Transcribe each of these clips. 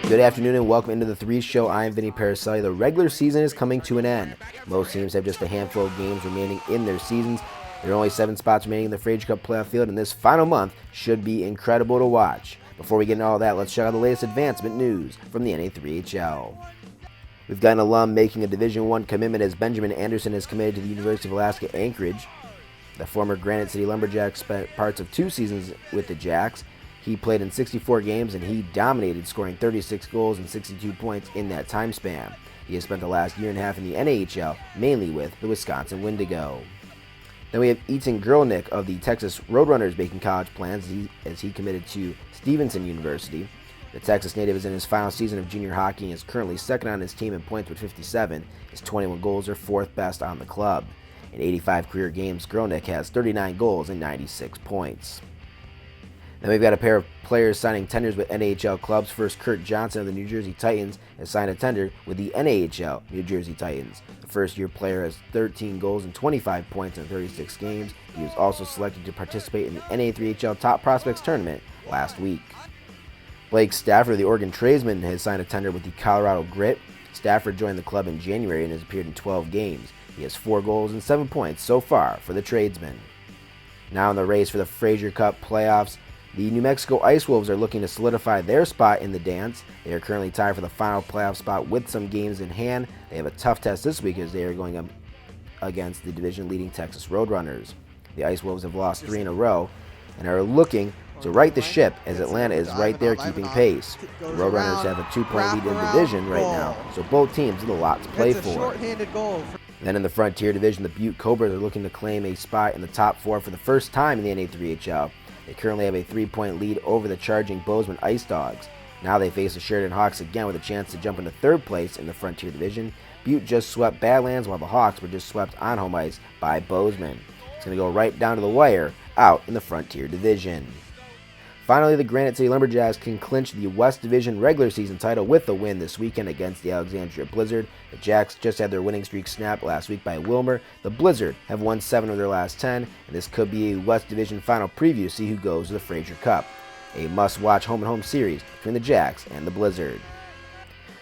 Good afternoon and welcome into the 3 Show. I am Vinny Paracelli. The regular season is coming to an end. Most teams have just a handful of games remaining in their seasons. There are only 7 spots remaining in the Frazier Cup playoff field, and this final month should be incredible to watch. Before we get into all that, let's check out the latest advancement news from the NA3HL. We've got an alum making a Division I commitment as Benjamin Anderson is committed to the University of Alaska Anchorage. The former Granite City Lumberjacks spent parts of 2 seasons with the Jacks. He played in 64 games and he dominated, scoring 36 goals and 62 points in that time span. He has spent the last year and a half in the NAHL, mainly with the Wisconsin Wendigo. Then we have Ethan Gurlnick of the Texas Roadrunners making college plans as he committed to Stevenson University. The Texas native is in his final season of junior hockey and is currently second on his team in points with 57. His 21 goals are 4th best on the club. In 85 career games, Gurlnick has 39 goals and 96 points. Then we've got a pair of players signing tenders with NHL clubs. First, Kurt Johnson of the New Jersey Titans has signed a tender with the NAHL New Jersey Titans. The first-year player has 13 goals and 25 points in 36 games. He was also selected to participate in the NA3HL Top Prospects Tournament last week. Blake Stafford of the Oregon Tradesmen has signed a tender with the Colorado Grit. Stafford joined the club in January and has appeared in 12 games. He has 4 goals and 7 points so far for the Tradesmen. Now in the race for the Frazier Cup playoffs, the New Mexico Ice Wolves are looking to solidify their spot in the dance. They are currently tied for the final playoff spot with some games in hand. They have a tough test this week as they are going up against the division-leading Texas Roadrunners. The Ice Wolves have lost 3 in a row and are looking to right the ship as Atlanta is right there keeping pace. The Roadrunners have a 2-point lead in the division right now, so both teams have a lot to play for. Then in the Frontier Division, the Butte Cobras are looking to claim a spot in the top 4 for the first time in the NA3HL. They currently have a 3-point lead over the charging Bozeman Ice Dogs. Now they face the Sheridan Hawks again with a chance to jump into 3rd place in the Frontier Division. Butte just swept Badlands while the Hawks were just swept on home ice by Bozeman. It's going to go right down to the wire out in the Frontier Division. Finally, the Granite City Lumberjacks can clinch the West Division regular season title with a win this weekend against the Alexandria Blizzard. The Jacks just had their winning streak snapped last week by Wilmer. The Blizzard have won 7 of their last 10, and this could be a West Division final preview to see who goes to the Frazier Cup. A must-watch home-and-home series between the Jacks and the Blizzard.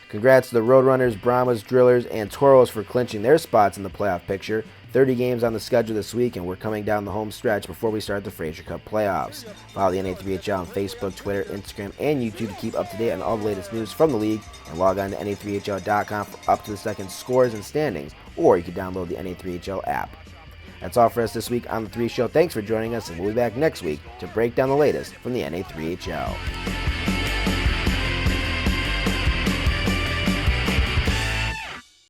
Congrats to the Roadrunners, Brahmas, Drillers, and Toros for clinching their spots in the playoff picture. 30 games on the schedule this week, and we're coming down the home stretch before we start the Frazier Cup playoffs. Follow the NA3HL on Facebook, Twitter, Instagram, and YouTube to keep up to date on all the latest news from the league, and log on to NA3HL.com for up-to-the-second scores and standings, or you can download the NA3HL app. That's all for us this week on the 3 Show. Thanks for joining us, and we'll be back next week to break down the latest from the NA3HL.